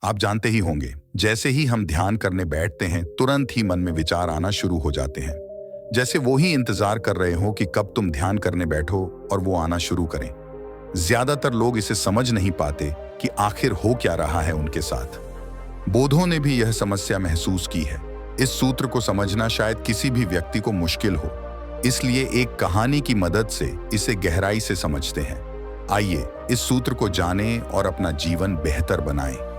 आप जानते ही होंगे, जैसे ही हम ध्यान करने बैठते हैं तुरंत ही मन में विचार आना शुरू हो जाते हैं। जैसे वो ही इंतजार कर रहे हो कि कब तुम ध्यान करने बैठो और वो आना शुरू करें। ज्यादातर लोग इसे समझ नहीं पाते कि आखिर हो क्या रहा है उनके साथ। बोधों ने भी यह समस्या महसूस की है। इस सूत्र को समझना शायद किसी भी व्यक्ति को मुश्किल हो, इसलिए एक कहानी की मदद से इसे गहराई से समझते हैं। आइए इस सूत्र को जानें और अपना जीवन बेहतर बनाएं।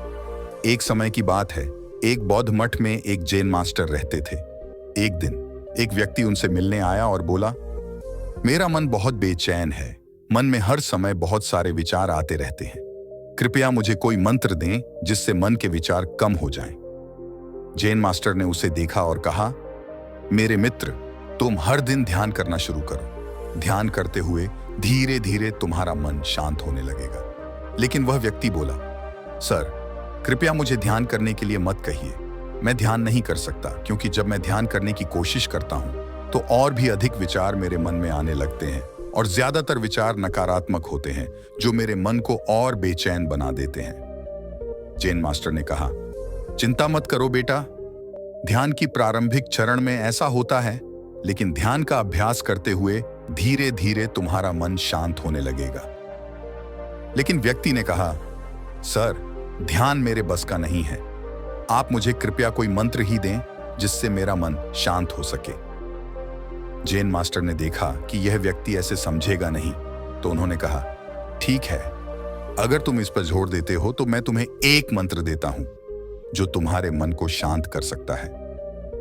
एक समय की बात है, एक बौद्ध मठ में एक जैन मास्टर रहते थे। एक दिन एक व्यक्ति उनसे मिलने आया और बोला, मेरा मन बहुत बेचैन है, मन में हर समय बहुत सारे विचार आते रहते हैं, कृपया मुझे कोई मंत्र दें जिससे मन के विचार कम हो जाएं। जैन मास्टर ने उसे देखा और कहा, मेरे मित्र, तुम हर दिन ध्यान करना शुरू करो। ध्यान करते हुए धीरे धीरे तुम्हारा मन शांत होने लगेगा। लेकिन वह व्यक्ति बोला, सर, कृपया मुझे ध्यान करने के लिए मत कहिए, मैं ध्यान नहीं कर सकता, क्योंकि जब मैं ध्यान करने की कोशिश करता हूं तो और भी अधिक विचार मेरे मन में आने लगते हैं और ज्यादातर विचार नकारात्मक होते हैं जो मेरे मन को और बेचैन बना देते हैं। जैन मास्टर ने कहा, चिंता मत करो बेटा, ध्यान की प्रारंभिक चरण में ऐसा होता है, लेकिन ध्यान का अभ्यास करते हुए धीरे धीरे तुम्हारा मन शांत होने लगेगा। लेकिन व्यक्ति ने कहा, सर, ध्यान मेरे बस का नहीं है, आप मुझे कृपया कोई मंत्र ही दें जिससे मेरा मन शांत हो सके। जैन मास्टर ने देखा कि यह व्यक्ति ऐसे समझेगा नहीं, तो उन्होंने कहा, ठीक है, अगर तुम इस पर जोर देते हो तो मैं तुम्हें एक मंत्र देता हूं जो तुम्हारे मन को शांत कर सकता है।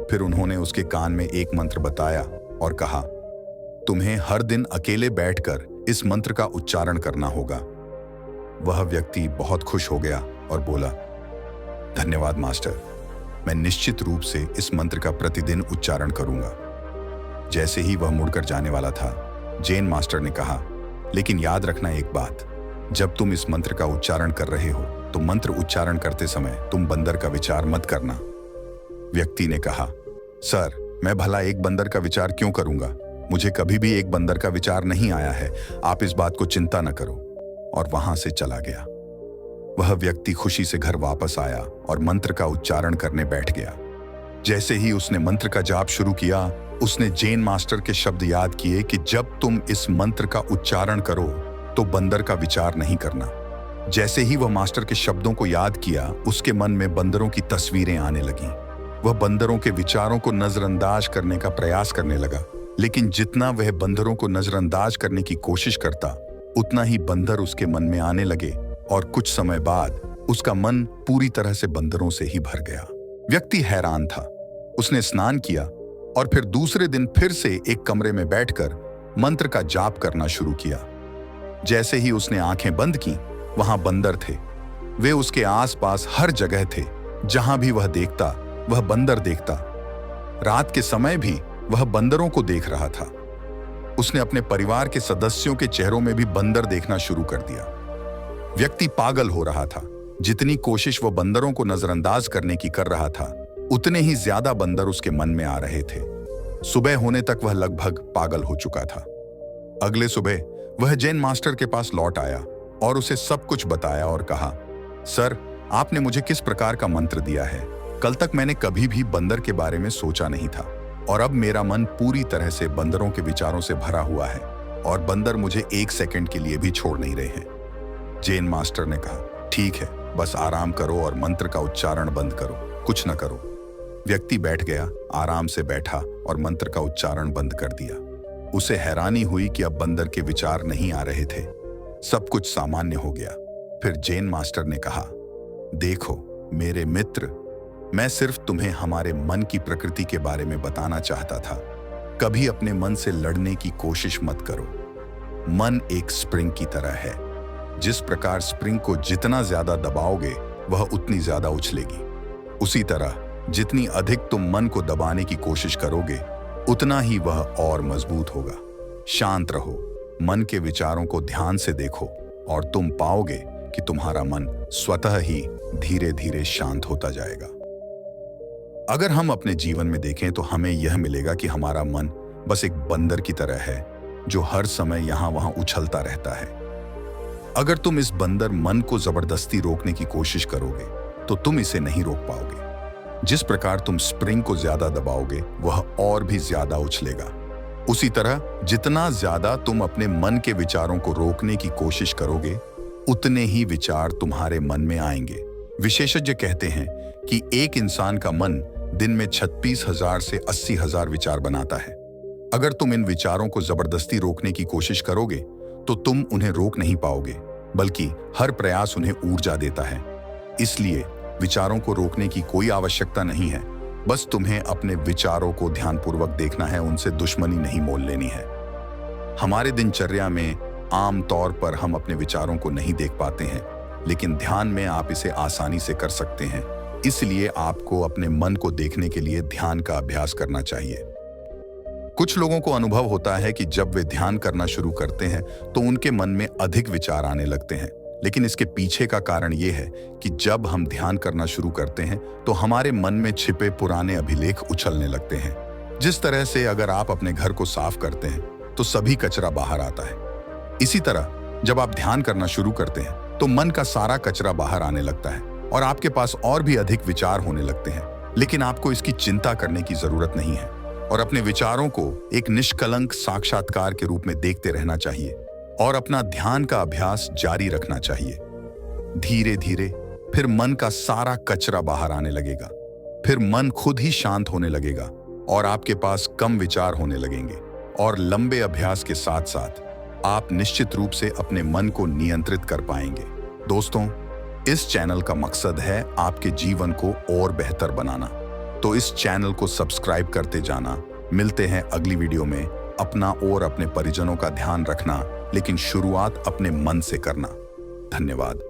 फिर उन्होंने उसके कान में एक मंत्र बताया और कहा, तुम्हें हर दिन अकेले बैठकर इस मंत्र का उच्चारण करना होगा। वह व्यक्ति बहुत खुश हो गया और बोला, धन्यवाद मास्टर, मैं निश्चित रूप से इस मंत्र का प्रतिदिन उच्चारण करूंगा। जैसे ही वह मुड़कर जाने वाला था, जैन मास्टर ने कहा, लेकिन याद रखना एक बात, जब तुम इस मंत्र का उच्चारण कर रहे हो तो मंत्र उच्चारण करते समय तुम बंदर का विचार मत करना। व्यक्ति ने कहा, सर, मैं भला एक बंदर का विचार क्यों करूंगा, मुझे कभी भी एक बंदर का विचार नहीं आया है, आप इस बात को चिंता न करो, और वहां से चला गया। वह व्यक्ति खुशी से घर वापस आया और मंत्र का उच्चारण करने बैठ गया। जैसे ही उसने मंत्र का जाप शुरू किया, उसने जैन मास्टर के शब्द याद किए कि जब तुम इस मंत्र का उच्चारण करो तो बंदर का विचार नहीं करना। जैसे ही वह मास्टर के शब्दों को याद किया, उसके मन में बंदरों की तस्वीरें आने लगीं। वह बंदरों के विचारों को नजरअंदाज करने का प्रयास करने लगा, लेकिन जितना वह बंदरों को नजरअंदाज करने की कोशिश करता, उतना ही बंदर उसके मन में आने लगे और कुछ समय बाद उसका मन पूरी तरह से बंदरों से ही भर गया। व्यक्ति हैरान था। उसने स्नान किया और फिर दूसरे दिन फिर से एक कमरे में बैठकर मंत्र का जाप करना शुरू किया। जैसे ही उसने आंखें बंद की, वहां बंदर थे। वे उसके आसपास हर जगह थे, जहां भी वह देखता वह बंदर देखता। रात के समय भी वह बंदरों को देख रहा था। उसने अपने परिवार के सदस्यों के चेहरों में भी बंदर देखना शुरू कर दिया। व्यक्ति पागल हो रहा था। जितनी कोशिश वह बंदरों को नजरअंदाज करने की कर रहा था, उतने ही ज्यादा बंदर उसके मन में आ रहे थे। सुबह होने तक वह लगभग पागल हो चुका था। अगले सुबह वह जैन मास्टर के पास लौट आया और उसे सब कुछ बताया और कहा, सर, आपने मुझे किस प्रकार का मंत्र दिया है, कल तक मैंने कभी भी बंदर के बारे में सोचा नहीं था, और अब मेरा मन पूरी तरह से बंदरों के विचारों से भरा हुआ है और बंदर मुझे एक सेकंड के लिए भी छोड़ नहीं रहे हैं। जैन मास्टर ने कहा, ठीक है, बस आराम करो और मंत्र का उच्चारण बंद करो, कुछ न करो। व्यक्ति बैठ गया, आराम से बैठा और मंत्र का उच्चारण बंद कर दिया। उसे हैरानी हुई कि अब बंदर के विचार नहीं आ रहे थे, सब कुछ सामान्य हो गया। फिर जैन मास्टर ने कहा, देखो मेरे मित्र, मैं सिर्फ तुम्हें हमारे मन की प्रकृति के बारे में बताना चाहता था। कभी अपने मन से लड़ने की कोशिश मत करो। मन एक स्प्रिंग की तरह है। जिस प्रकार स्प्रिंग को जितना ज्यादा दबाओगे वह उतनी ज्यादा उछलेगी, उसी तरह जितनी अधिक तुम मन को दबाने की कोशिश करोगे उतना ही वह और मजबूत होगा। शांत रहो, मन के विचारों को ध्यान से देखो और तुम पाओगे कि तुम्हारा मन स्वतः ही धीरे धीरे शांत होता जाएगा। अगर हम अपने जीवन में देखें तो हमें यह मिलेगा कि हमारा मन बस एक बंदर की तरह है जो हर समय यहां वहां उछलता रहता है। अगर तुम इस बंदर मन को जबरदस्ती रोकने की कोशिश करोगे तो तुम इसे नहीं रोक पाओगे। जिस प्रकार तुम स्प्रिंग को ज्यादा दबाओगे वह और भी ज्यादा उछलेगा। उसी तरह जितना ज्यादा तुम अपने मन के विचारों को रोकने की कोशिश करोगे उतने ही विचार तुम्हारे मन में आएंगे। विशेषज्ञ कहते हैं कि एक इंसान का मन दिन में 36,000 से 80,000 विचार बनाता है। अगर तुम इन विचारों को जबरदस्ती रोकने की कोशिश करोगे तो तुम उन्हें रोक नहीं पाओगे, बल्कि हर प्रयास उन्हें ऊर्जा देता है। इसलिए विचारों को रोकने की कोई आवश्यकता नहीं है, बस तुम्हें अपने विचारों को ध्यानपूर्वक देखना है, उनसे दुश्मनी नहीं मोल लेनी है। हमारे दिनचर्या में आम तौर पर हम अपने विचारों को नहीं देख पाते हैं, लेकिन ध्यान में आप इसे आसानी से कर सकते हैं। इसलिए आपको अपने मन को देखने के लिए ध्यान का अभ्यास करना चाहिए। कुछ लोगों को अनुभव होता है कि जब वे ध्यान करना शुरू करते हैं तो उनके मन में अधिक विचार आने लगते हैं, लेकिन इसके पीछे का कारण यह है कि जब हम ध्यान करना शुरू करते हैं तो हमारे मन में छिपे पुराने अभिलेख उछलने लगते हैं। जिस तरह से अगर आप अपने घर को साफ करते हैं तो सभी कचरा बाहर आता है, इसी तरह जब आप ध्यान करना शुरू करते हैं तो मन का सारा कचरा बाहर आने लगता है और आपके पास और भी अधिक विचार होने लगते हैं। लेकिन आपको इसकी चिंता करने की जरूरत नहीं है और अपने विचारों को एक निष्कलंक साक्षात्कार के रूप में देखते रहना चाहिए और अपना ध्यान का अभ्यास जारी रखना चाहिए। धीरे धीरे फिर मन का सारा कचरा बाहर आने लगेगा, फिर मन खुद ही शांत होने लगेगा और आपके पास कम विचार होने लगेंगे। और लंबे अभ्यास के साथ साथ आप निश्चित रूप से अपने मन को नियंत्रित कर पाएंगे। दोस्तों, इस चैनल का मकसद है आपके जीवन को और बेहतर बनाना, तो इस चैनल को सब्सक्राइब करते जाना। मिलते हैं अगली वीडियो में। अपना और अपने परिजनों का ध्यान रखना, लेकिन शुरुआत अपने मन से करना। धन्यवाद।